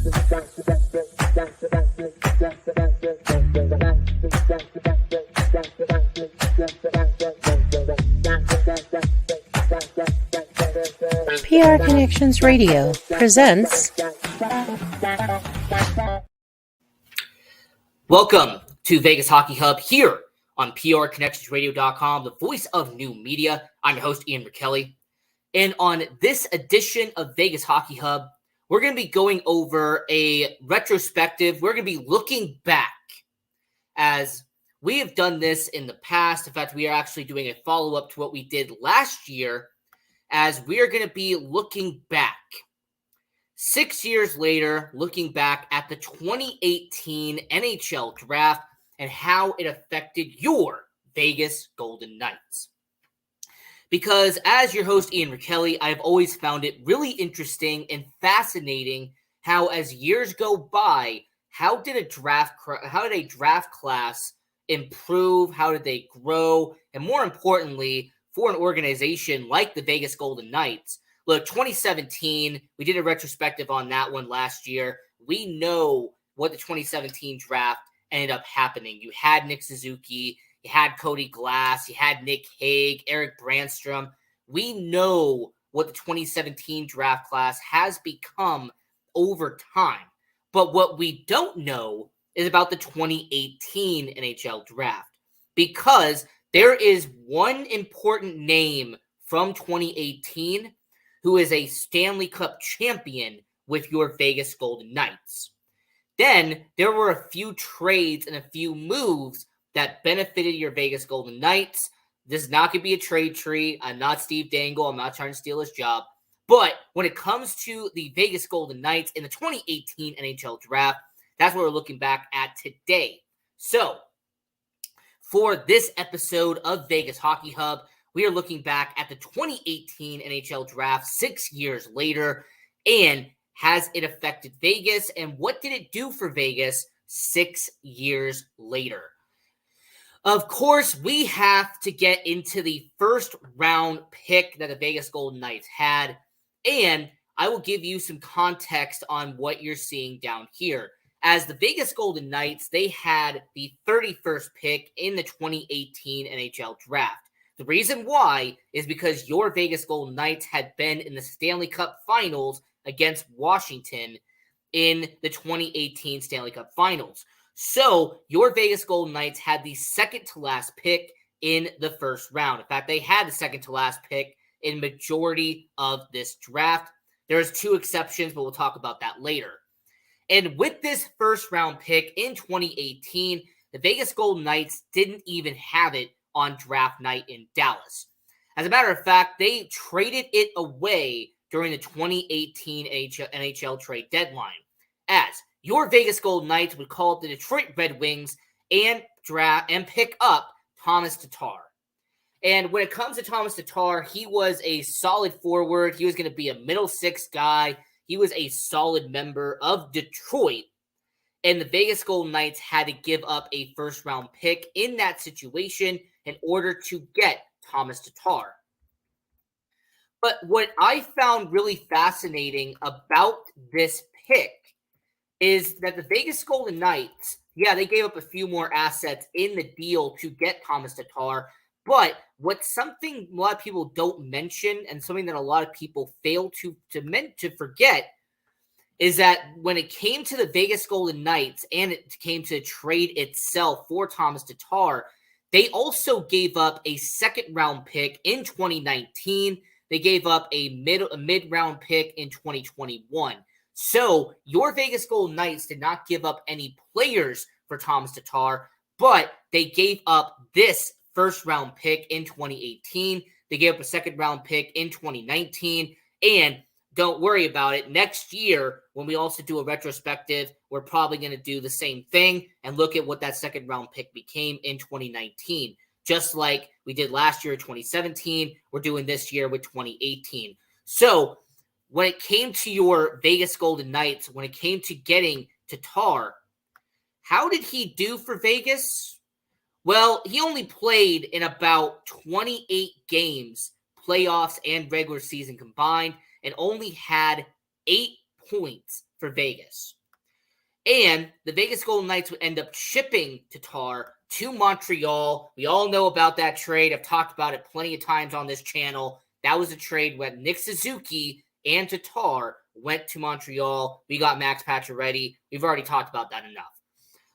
PR Connections Radio presents. Welcome to Vegas Hockey Hub here on PRConnectionsRadio.com, the voice of new media. I'm your host, Ian McKelly. And on this edition of Vegas Hockey Hub, we're going to be going over a retrospective. We're going to be looking back, as we have done this in the past. In fact, we are actually doing a follow-up to what we did last year, as we are going to be looking back 6 years later, looking back at the 2018 NHL draft and how it affected your Vegas Golden Knights. Because as your host, Ian McKelly, I've always found it really interesting and fascinating how, as years go by, how did a draft class improve? How did they grow? And more importantly, for an organization like the Vegas Golden Knights, look, 2017, we did a retrospective on that one last year. We know what the 2017 draft ended up happening. You had Nick Suzuki, you had Cody Glass, you had Nick Hague, Eric Brandstrom. We know what the 2017 draft class has become over time. But what we don't know is about the 2018 NHL draft, because there is one important name from 2018 who is a Stanley Cup champion with your Vegas Golden Knights. Then there were a few trades and a few moves that benefited your Vegas Golden Knights. This is not going to be a trade tree. I'm not Steve Dangle. I'm not trying to steal his job. But when it comes to the Vegas Golden Knights in the 2018 NHL draft, that's what we're looking back at today. So, for this episode of Vegas Hockey Hub, we are looking back at the 2018 NHL draft 6 years later, and has it affected Vegas, and what did it do for Vegas 6 years later? Of course, we have to get into the first round pick that the Vegas Golden Knights had, and I will give you some context on what you're seeing down here. As the Vegas Golden Knights, they had the 31st pick in the 2018 NHL draft. The reason why is because your Vegas Golden Knights had been in the Stanley Cup Finals against Washington in the 2018 Stanley Cup Finals. So your Vegas Golden Knights had the second to last pick in the first round. In fact, they had the second to last pick in majority of this draft. There's two exceptions, but we'll talk about that later. And with this first round pick in 2018, the Vegas Golden Knights didn't even have it on draft night in Dallas. As a matter of fact, they traded it away during the 2018 NHL trade deadline, as your Vegas Golden Knights would call up the Detroit Red Wings and pick up Thomas Tatar. And when it comes to Thomas Tatar, he was a solid forward. He was going to be a middle six guy. He was a solid member of Detroit. And the Vegas Golden Knights had to give up a first-round pick in that situation in order to get Thomas Tatar. But what I found really fascinating about this pick is that the Vegas Golden Knights, they gave up a few more assets in the deal to get Thomas Tatar. But what's something a lot of people don't mention, and something that a lot of people fail to forget, is that when it came to the Vegas Golden Knights and it came to the trade itself for Thomas Tatar, they also gave up a second-round pick in 2019. They gave up a mid-round pick in 2021. So your Vegas Golden Knights did not give up any players for Thomas Tatar, but they gave up this first-round pick in 2018. They gave up a second-round pick in 2019. And don't worry about it. Next year, when we also do a retrospective, we're probably going to do the same thing and look at what that second-round pick became in 2019. Just like we did last year in 2017, we're doing this year with 2018. So when it came to your Vegas Golden Knights, when it came to getting Tatar, how did he do for Vegas? Well, he only played in about 28 games, playoffs and regular season combined, and only had 8 points for Vegas. And the Vegas Golden Knights would end up shipping Tatar to Montreal. We all know about that trade. I've talked about it plenty of times on this channel. That was a trade when Nick Suzuki and Tatar went to Montreal. We got Max Pacioretty. We've already talked about that enough.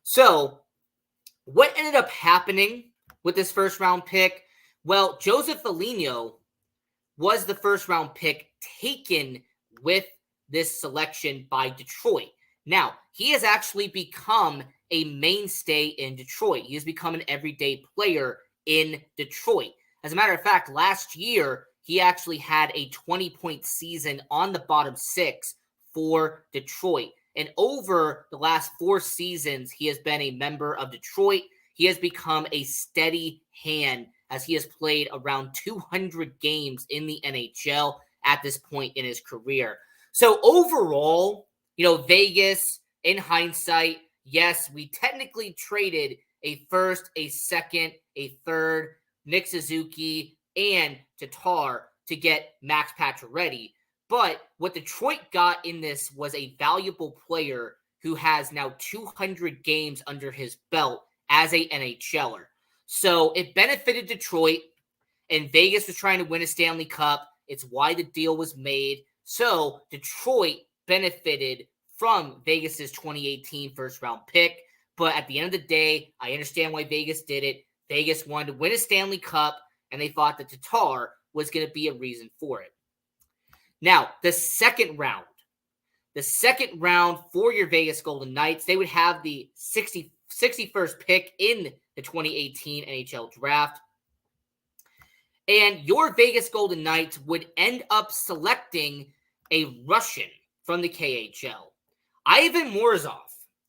So what ended up happening with this first-round pick? Well, Joseph Foligno was the first-round pick taken with this selection by Detroit. Now, he has actually become a mainstay in Detroit. He has become an everyday player in Detroit. As a matter of fact, last year, he actually had a 20-point season on the bottom six for Detroit. And over the last 4 seasons, he has been a member of Detroit. He has become a steady hand as he has played around 200 games in the NHL at this point in his career. So overall, Vegas, in hindsight, yes, we technically traded a first, a second, a third, Nick Suzuki, and Tatar to get Max Pacioretty. But what Detroit got in this was a valuable player who has now 200 games under his belt as a NHLer. So it benefited Detroit, and Vegas was trying to win a Stanley Cup. It's why the deal was made. So Detroit benefited from Vegas's 2018 first-round pick. But at the end of the day, I understand why Vegas did it. Vegas wanted to win a Stanley Cup, and they thought that Tatar was going to be a reason for it. Now, the second round for your Vegas Golden Knights, they would have the 61st pick in the 2018 NHL draft. And your Vegas Golden Knights would end up selecting a Russian from the KHL, Ivan Morozov,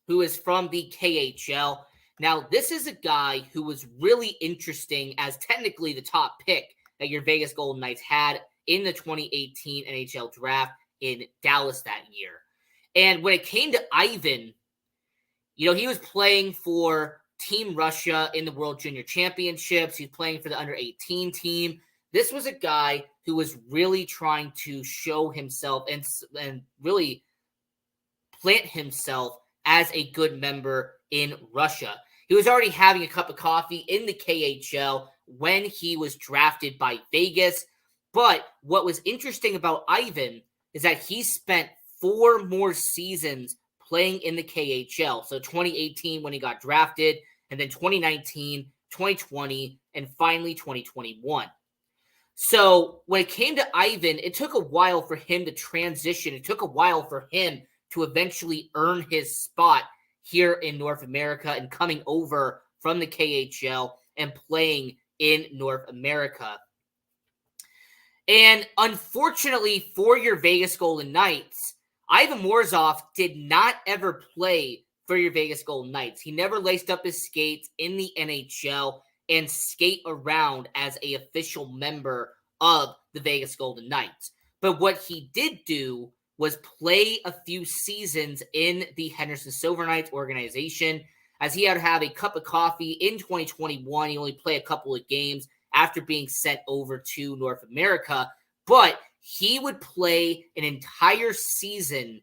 who is from the KHL. Now, this is a guy who was really interesting as technically the top pick that your Vegas Golden Knights had in the 2018 NHL draft in Dallas that year. And when it came to Ivan, he was playing for Team Russia in the World Junior Championships. He's playing for the under-18 team. This was a guy who was really trying to show himself and really plant himself as a good member in Russia. He was already having a cup of coffee in the KHL when he was drafted by Vegas. But what was interesting about Ivan is that he spent 4 more seasons playing in the KHL. So 2018 when he got drafted, and then 2019, 2020, and finally 2021. So when it came to Ivan, it took a while for him to transition. It took a while for him to eventually earn his spot here in North America and coming over from the KHL and playing in North America. And unfortunately for your Vegas Golden Knights, Ivan Morozov did not ever play for your Vegas Golden Knights. He never laced up his skates in the NHL and skate around as an official member of the Vegas Golden Knights. But what he did do was play a few seasons in the Henderson Silver Knights organization, as he had to have a cup of coffee in 2021. He only played a couple of games after being sent over to North America, but he would play an entire season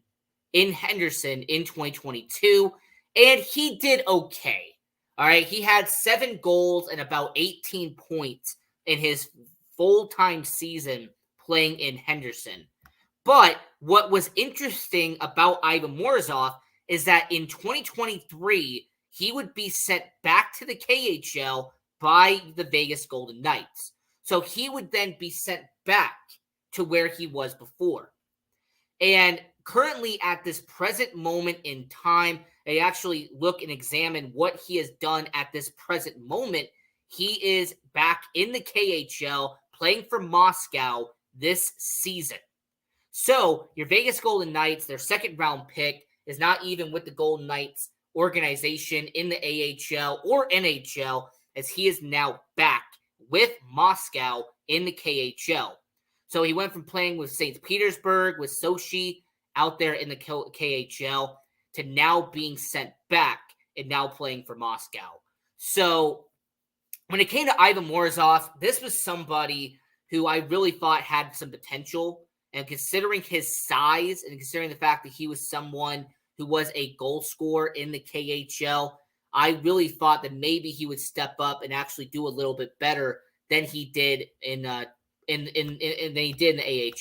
in Henderson in 2022, and he did okay. All right, he had 7 goals and about 18 points in his full-time season playing in Henderson. But what was interesting about Ivan Morozov is that in 2023, he would be sent back to the KHL by the Vegas Golden Knights. So he would then be sent back to where he was before. And currently at this present moment in time, they actually look and examine what he has done at this present moment. He is back in the KHL playing for Moscow this season. So your Vegas Golden Knights, their second round pick, is not even with the Golden Knights organization in the AHL or NHL, as he is now back with Moscow in the KHL. So he went from playing with St. Petersburg, with Sochi, out there in the KHL, to now being sent back and now playing for Moscow. So when it came to Ivan Morozov, this was somebody who I really thought had some potential And considering his size and considering the fact that he was someone who was a goal scorer in the KHL, I really thought that maybe he would step up and actually do a little bit better than he did in the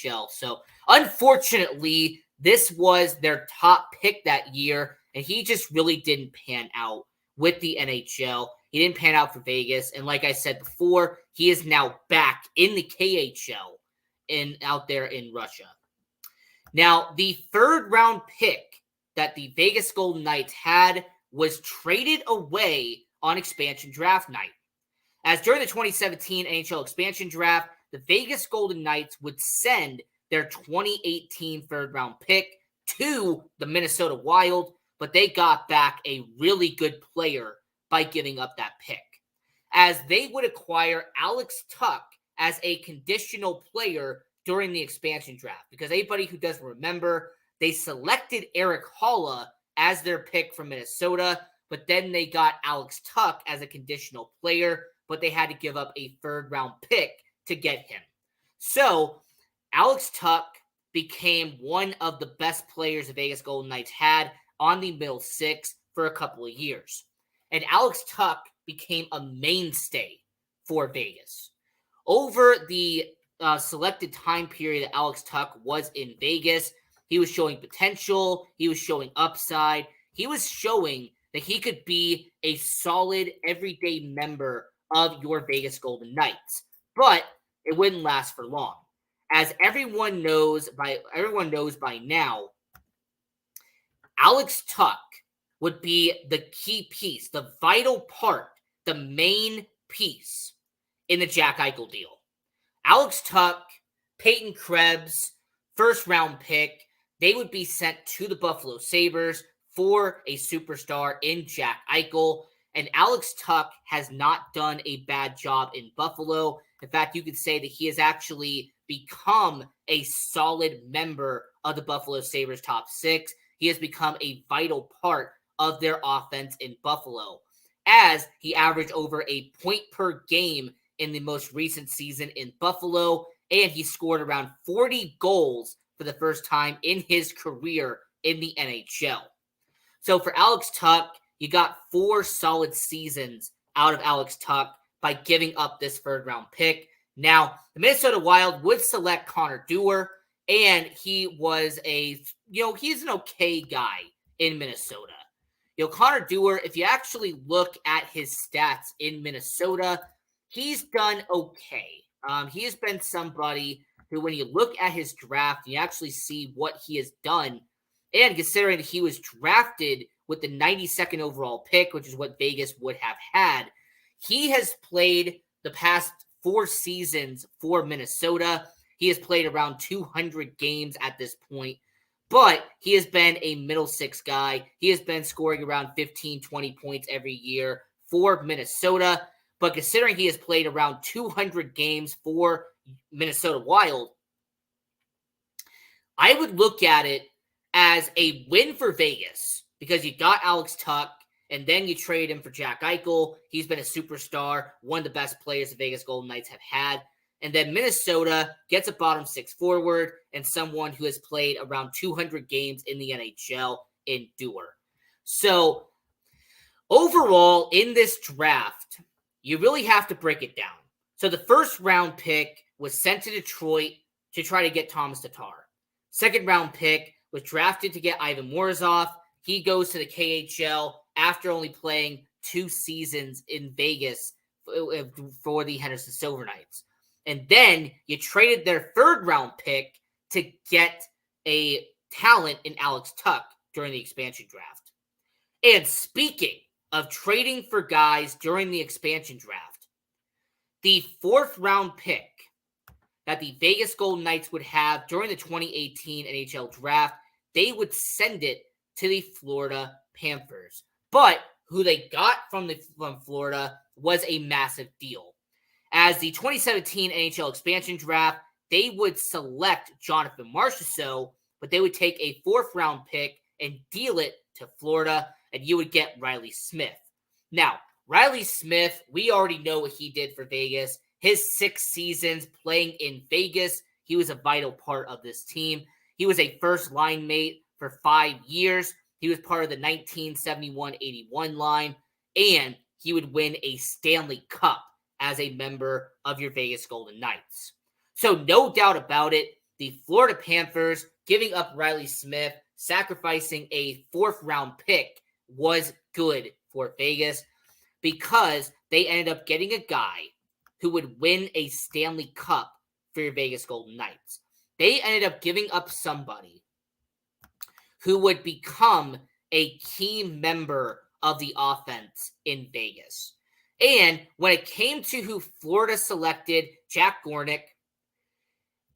AHL. So unfortunately, this was their top pick that year, and he just really didn't pan out with the NHL. He didn't pan out for Vegas, and like I said before, he is now back in the KHL and out there in Russia. Now, the third round pick that the Vegas Golden Knights had was traded away on expansion draft night. As during the 2017 NHL expansion draft, the Vegas Golden Knights would send their 2018 third round pick to the Minnesota Wild, but they got back a really good player by giving up that pick, as they would acquire Alex Tuch as a conditional player during the expansion draft. Because anybody who doesn't remember, they selected Eric Holla as their pick from Minnesota, but then they got Alex Tuch as a conditional player, but they had to give up a third round pick to get him. So Alex Tuch became one of the best players the Vegas Golden Knights had on the middle six for a couple of years. And Alex Tuch became a mainstay for Vegas. Over the selected time period that Alex Tuch was in Vegas, he was showing potential. He was showing upside. He was showing that he could be a solid everyday member of your Vegas Golden Knights. But it wouldn't last for long. As everyone knows by now, Alex Tuch would be the key piece, the vital part, the main piece in the Jack Eichel deal. Alex Tuch, Peyton Krebs, first round pick, they would be sent to the Buffalo Sabres for a superstar in Jack Eichel. And Alex Tuch has not done a bad job in Buffalo. In fact, you could say that he has actually become a solid member of the Buffalo Sabres top six. He has become a vital part of their offense in Buffalo, as he averaged over a point per game in the most recent season in Buffalo, and he scored around 40 goals for the first time in his career in the NHL. So for Alex Tuch, you got 4 solid seasons out of Alex Tuch by giving up this third round pick. Now, the Minnesota Wild would select Connor Dewar, and he was he's an okay guy in Minnesota. Connor Dewar, if you actually look at his stats in Minnesota, he's done okay. He has been somebody who, when you look at his draft, you actually see what he has done. And considering that he was drafted with the 92nd overall pick, which is what Vegas would have had, he has played the past 4 seasons for Minnesota. He has played around 200 games at this point, but he has been a middle six guy. He has been scoring around 15, 20 points every year for Minnesota. But considering he has played around 200 games for Minnesota Wild, I would look at it as a win for Vegas, because you got Alex Tuch, and then you trade him for Jack Eichel. He's been a superstar, one of the best players the Vegas Golden Knights have had. And then Minnesota gets a bottom 6 forward and someone who has played around 200 games in the NHL in Dewar. So overall, in this draft, you really have to break it down. So the first round pick was sent to Detroit to try to get Thomas Tatar. Second round pick was drafted to get Ivan Morozov. He goes to the KHL after only playing 2 seasons in Vegas for the Henderson Silver Knights. And then you traded their third round pick to get a talent in Alex Tuch during the expansion draft. And speaking of trading for guys during the expansion draft, the 4th round pick that the Vegas Golden Knights would have during the 2018 NHL draft, they would send it to the Florida Panthers. But who they got from Florida was a massive deal. As the 2017 NHL expansion draft, they would select Jonathan Marchessault, but they would take a 4th round pick and deal it to Florida, and you would get Riley Smith. Now, Riley Smith, we already know what he did for Vegas. His 6 seasons playing in Vegas, he was a vital part of this team. He was a first line mate for 5 years. He was part of the 1971-81 line, and he would win a Stanley Cup as a member of your Vegas Golden Knights. So no doubt about it, the Florida Panthers giving up Riley Smith, sacrificing a 4th-round pick was good for Vegas because they ended up getting a guy who would win a Stanley Cup for your Vegas Golden Knights. They ended up giving up somebody who would become a key member of the offense in Vegas. And when it came to who Florida selected, Jack Gornick,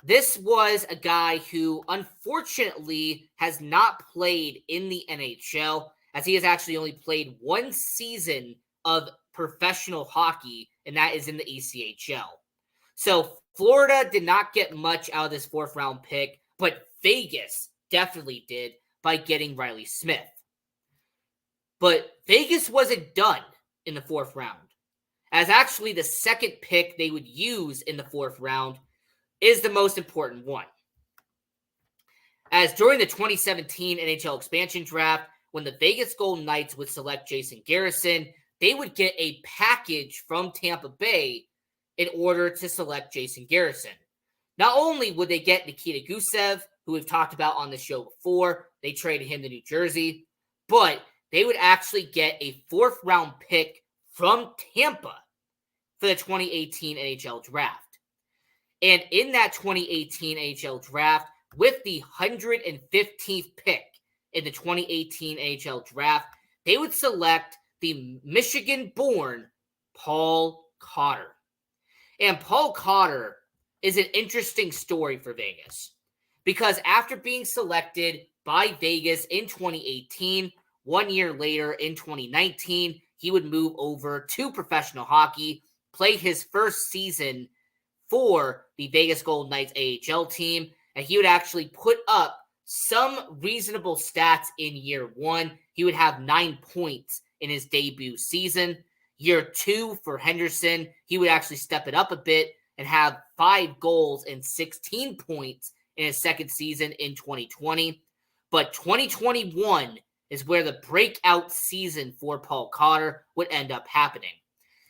this was a guy who unfortunately has not played in the NHL, as he has actually only played 1 season of professional hockey, and that is in the ECHL. So Florida did not get much out of this 4th-round pick, but Vegas definitely did by getting Riley Smith. But Vegas wasn't done in the 4th round, as actually the 2nd pick they would use in the 4th round is the most important one. As during the 2017 NHL expansion draft, when the Vegas Golden Knights would select Jason Garrison, they would get a package from Tampa Bay in order to select Jason Garrison. Not only would they get Nikita Gusev, who we've talked about on the show before, they traded him to New Jersey, but they would actually get a 4th-round pick from Tampa for the 2018 NHL draft. And in that 2018 NHL draft, with the 115th pick in the 2018 NHL draft, they would select the Michigan-born Paul Cotter. And Paul Cotter is an interesting story for Vegas, because after being selected by Vegas in 2018, 1 year later in 2019, he would move over to professional hockey, play his first season for the Vegas Golden Knights AHL team, and he would actually put up some reasonable stats in year 1. He would have 9 points in his debut season. Year 2 for Henderson, he would actually step it up a bit and have 5 goals and 16 points in his second season in 2020. But 2021 is where the breakout season for Paul Cotter would end up happening,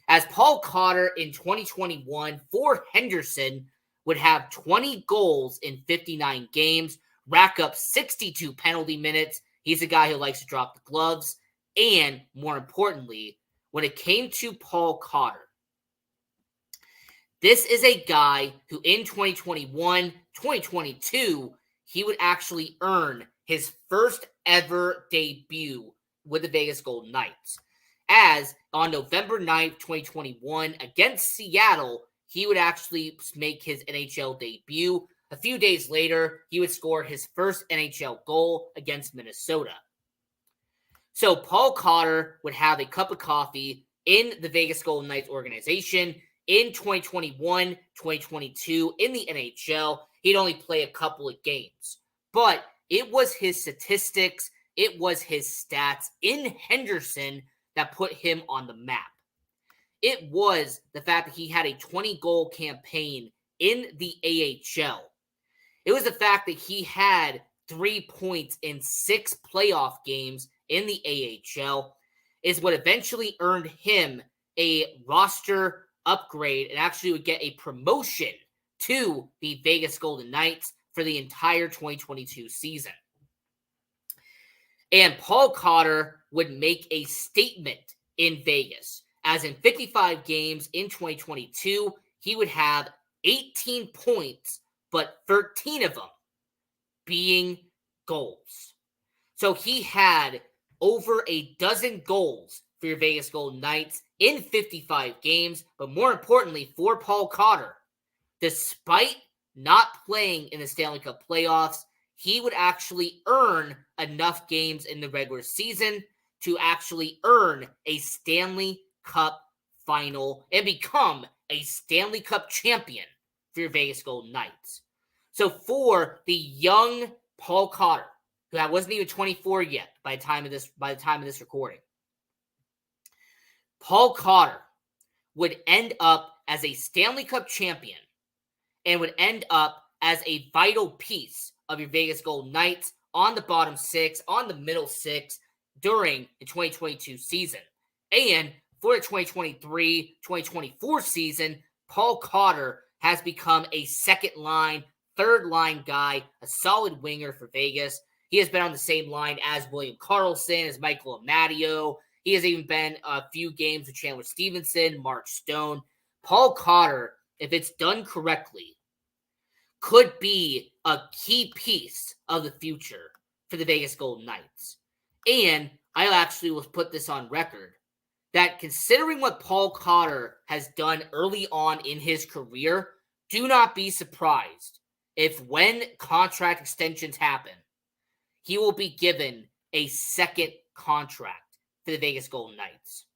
as Paul Cotter in 2021 for Henderson would have 20 goals in 59 games, rack up 62 penalty minutes. He's a guy who likes to drop the gloves. And more importantly, when it came to Paul Cotter, this is a guy who in 2021, 2022, he would actually earn his first ever debut with the Vegas Golden Knights, as on November 9th, 2021, against Seattle, he would actually make his NHL debut. A few days later, he would score his first NHL goal against Minnesota. So Paul Cotter would have a cup of coffee in the Vegas Golden Knights organization in 2021, 2022 in the NHL. He'd only play a couple of games, but it was his statistics, it was his stats in Henderson that put him on the map. It was the fact that he had a 20-goal campaign in the AHL. It was the fact that he had 3 points in 6 playoff games in the AHL is what eventually earned him a roster upgrade and actually would get a promotion to the Vegas Golden Knights for the entire 2022 season. And Paul Cotter would make a statement in Vegas, as in 55 games in 2022, he would have 18 points, but 13 of them being goals. So he had over a dozen goals for your Vegas Golden Knights in 55 games, but more importantly for Paul Cotter, despite not playing in the Stanley Cup playoffs, he would actually earn enough games in the regular season to actually earn a Stanley Cup final and become a Stanley Cup champion for your Vegas Golden Knights. So for the young Paul Cotter, who wasn't even 24 yet by the time of this recording, Paul Cotter would end up as a Stanley Cup champion and would end up as a vital piece of your Vegas Golden Knights on the bottom six, on the middle six during the 2022 season. And for the 2023-2024 season, Paul Cotter has become a second line, third line guy, a solid winger for Vegas. He has been on the same line as William Karlsson, as Michael Amadio. He has even been a few games with Chandler Stevenson, Mark Stone. Paul Cotter, if it's done correctly, could be a key piece of the future for the Vegas Golden Knights. And I actually will put this on record that considering what Paul Cotter has done early on in his career, do not be surprised if when contract extensions happen, he will be given a second contract for the Vegas Golden Knights.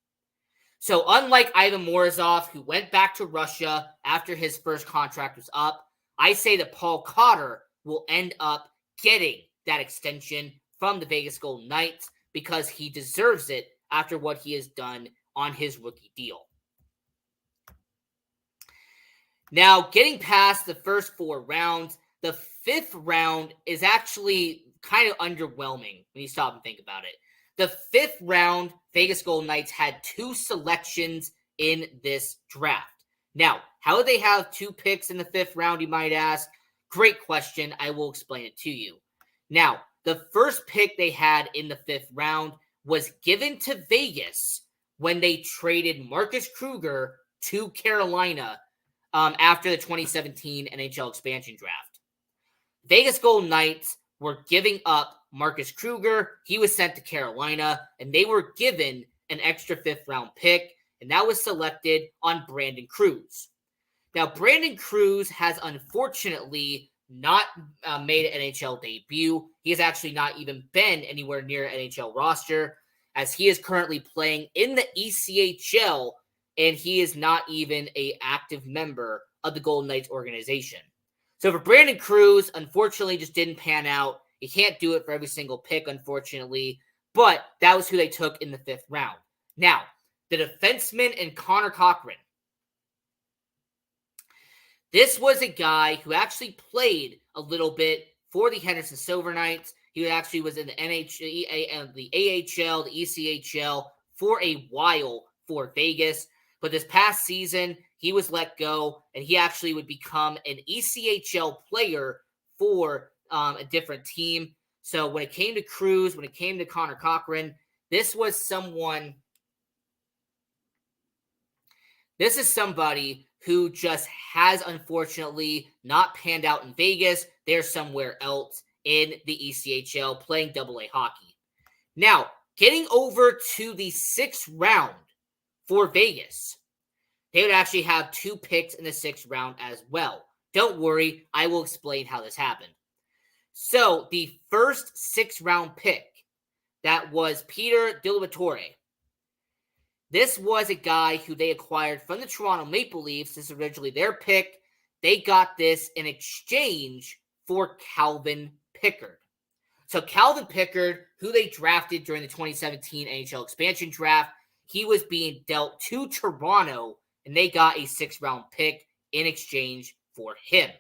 So unlike Ivan Morozov, who went back to Russia after his first contract was up, I say that Paul Cotter will end up getting that extension from the Vegas Golden Knights because he deserves it after what he has done on his rookie deal. Now, getting past the first four rounds, the fifth round is actually kind of underwhelming when you stop and think about it. The fifth round, Vegas Golden Knights had two selections in this draft. Now, how did they have two picks in the fifth round, you might ask? Great question. I will explain it to you. Now, the first pick they had in the fifth round was given to Vegas when they traded Marcus Kruger to Carolina after the 2017 NHL expansion draft. Vegas Golden Knights were giving up Marcus Kruger. He was sent to Carolina, and they were given an extra fifth-round pick, and that was selected on Brandon Cruz. Now, Brandon Cruz has unfortunately not made an NHL debut. He has actually not even been anywhere near an NHL roster, as he is currently playing in the ECHL, and he is not even an active member of the Golden Knights organization. So for Brandon Cruz, unfortunately, just didn't pan out. You can't do it for every single pick, unfortunately, but that was who they took in the fifth round. Now, the defenseman and Connor Cochran. This was a guy who actually played a little bit for the Henderson Silver Knights. He actually was in the NHL, the AHL, the ECHL for a while for Vegas. But this past season, he was let go, and he actually would become an ECHL player for a different team. So when it came to Cruz, when it came to Connor Cochran, this is somebody who just has unfortunately not panned out in Vegas. They're somewhere else in the ECHL playing AA hockey. Now, getting over to the sixth round for Vegas, they would actually have two picks in the sixth round as well. Don't worry, I will explain how this happened. So, the first sixth-round pick, that was Peter Delavatore. This was a guy who they acquired from the Toronto Maple Leafs. This is originally their pick. They got this in exchange for Calvin Pickard. So Calvin Pickard, who they drafted during the 2017 NHL expansion draft, he was being dealt to Toronto, and they got a sixth-round pick in exchange for him.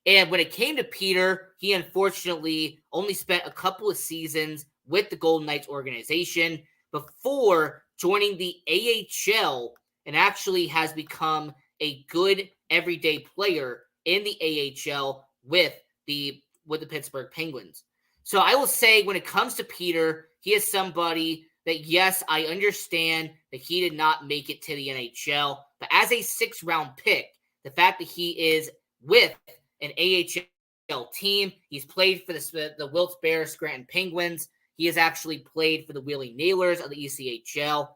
And when it came to Peter, he unfortunately only spent a couple of seasons with the Golden Knights organization before joining the AHL, and actually has become a good everyday player in the AHL with the Pittsburgh Penguins. So I will say when it comes to Peter, he is somebody that, yes, I understand that he did not make it to the NHL, but as a sixth-round pick, the fact that he is with an AHL team, he's played for the Wilkes-Barre Scranton Penguins. He has actually played for the Wheeling Nailers of the ECHL.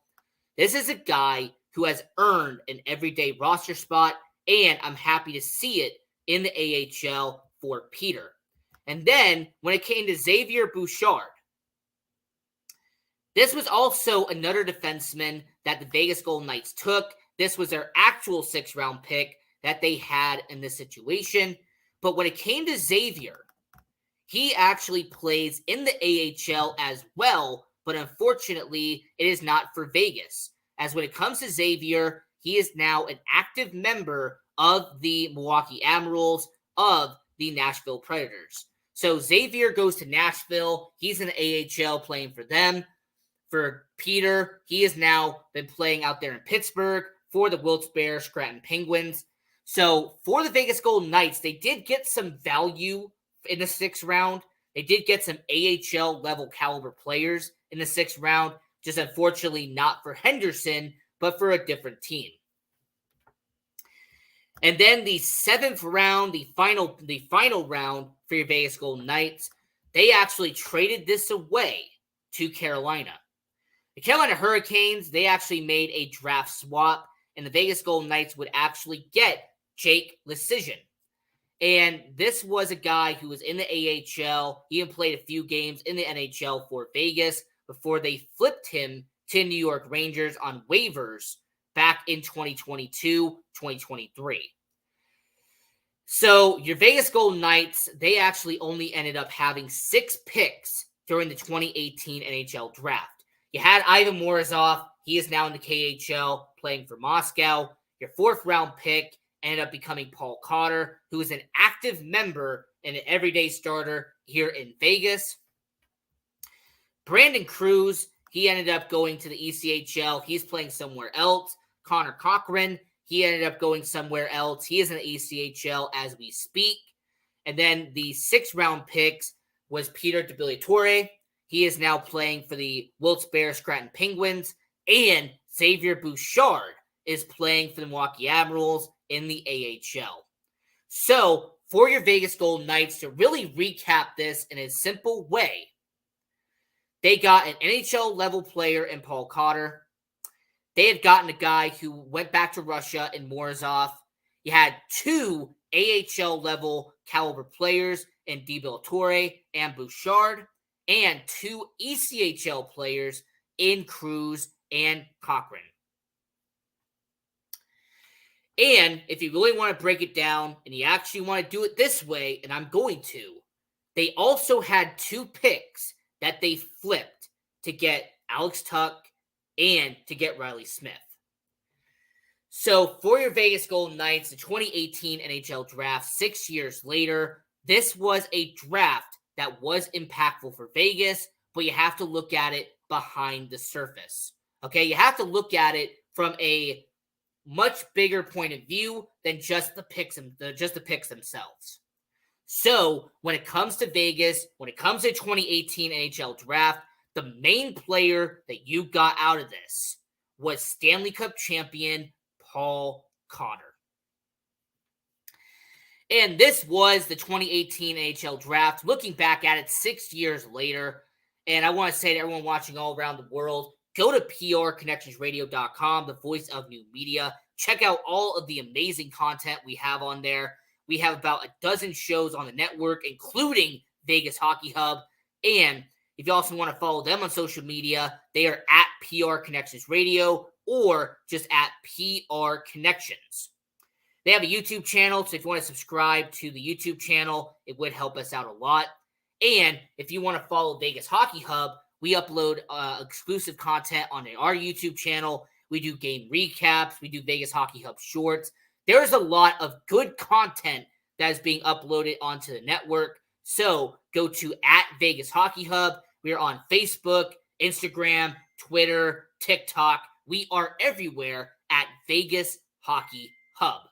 This is a guy who has earned an everyday roster spot, and I'm happy to see it in the AHL for Peter. And then when it came to Xavier Bouchard, this was also another defenseman that the Vegas Golden Knights took. This was their actual sixth-round pick that they had in this situation. But when it came to Xavier, he actually plays in the AHL as well, but unfortunately, it is not for Vegas. As when it comes to Xavier, he is now an active member of the Milwaukee Admirals of the Nashville Predators. So Xavier goes to Nashville. He's in the AHL playing for them. For Peter, he has now been playing out there in Pittsburgh for the Wilkes-Barre Scranton Penguins. So for the Vegas Golden Knights, they did get some value in the 6th round. They did get some AHL level caliber players in the 6th round, just unfortunately not for Henderson, but for a different team. And then the 7th round, the final round for your Vegas Golden Knights, they actually traded this away to Carolina. The Carolina Hurricanes, they actually made a draft swap, and the Vegas Golden Knights would actually get Jake Leschyshyn. And this was a guy who was in the AHL. He even played a few games in the NHL for Vegas before they flipped him to New York Rangers on waivers back in 2022, 2023. So your Vegas Golden Knights, they actually only ended up having 6 picks during the 2018 NHL draft. You had Ivan Morozov. He is now in the KHL playing for Moscow. Your 4th round pick ended up becoming Paul Cotter, who is an active member and an everyday starter here in Vegas. Brandon Cruz, he ended up going to the ECHL. He's playing somewhere else. Connor Cochran, he ended up going somewhere else. He is in the ECHL as we speak. And then the 6th round picks was Peter DeBilliatore. He is now playing for the Wilkes-Barre Scranton Penguins. And Xavier Bouchard is playing for the Milwaukee Admirals in the AHL. So, for your Vegas Golden Knights, to really recap this in a simple way, they got an NHL level player in Paul Cotter. They had gotten a guy who went back to Russia in Morozov. You had 2 AHL level caliber players in DeBilliatore and Bouchard, and 2 ECHL players in Cruz and Cochran. And if you really want to break it down and you actually want to do it this way, and I'm going to, they also had 2 picks that they flipped to get Alex Tuck and to get Riley Smith. So for your Vegas Golden Knights, the 2018 NHL draft, 6 years later, this was a draft that was impactful for Vegas, but you have to look at it behind the surface. Okay, you have to look at it from a much bigger point of view than just the picks themselves. So when it comes to Vegas, when it comes to 2018 NHL draft, the main player that you got out of this was Stanley Cup champion Paul Cotter. And this was the 2018 NHL draft. Looking back at it 6 years later, and I want to say to everyone watching all around the world, go to prconnectionsradio.com, the voice of new media. Check out all of the amazing content we have on there. We have about a dozen shows on the network, including Vegas Hockey Hub. And if you also want to follow them on social media, they are at PR Connections Radio or just at PR Connections. They have a YouTube channel, so if you want to subscribe to the YouTube channel, it would help us out a lot. And if you want to follow Vegas Hockey Hub, we upload exclusive content on our YouTube channel. We do game recaps. We do Vegas Hockey Hub shorts. There's a lot of good content that is being uploaded onto the network. So go to at Vegas Hockey Hub. We are on Facebook, Instagram, Twitter, TikTok. We are everywhere at Vegas Hockey Hub.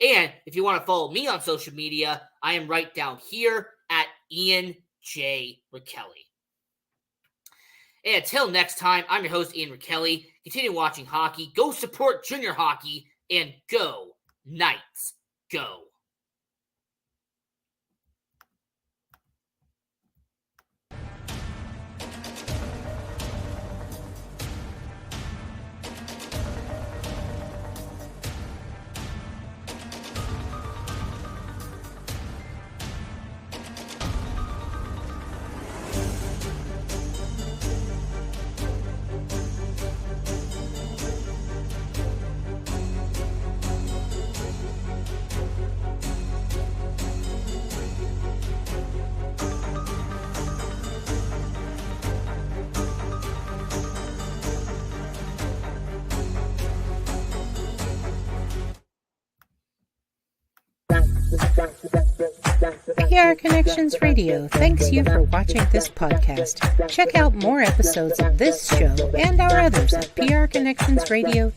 And if you want to follow me on social media, I am right down here at Ian J. Rickelli. And until next time, I'm your host, Ian Rickelli. Continue watching hockey. Go support junior hockey. And go, Knights, go. PR Connections Radio thanks you for watching this podcast. Check out more episodes of this show and our others at prconnectionsradio.com.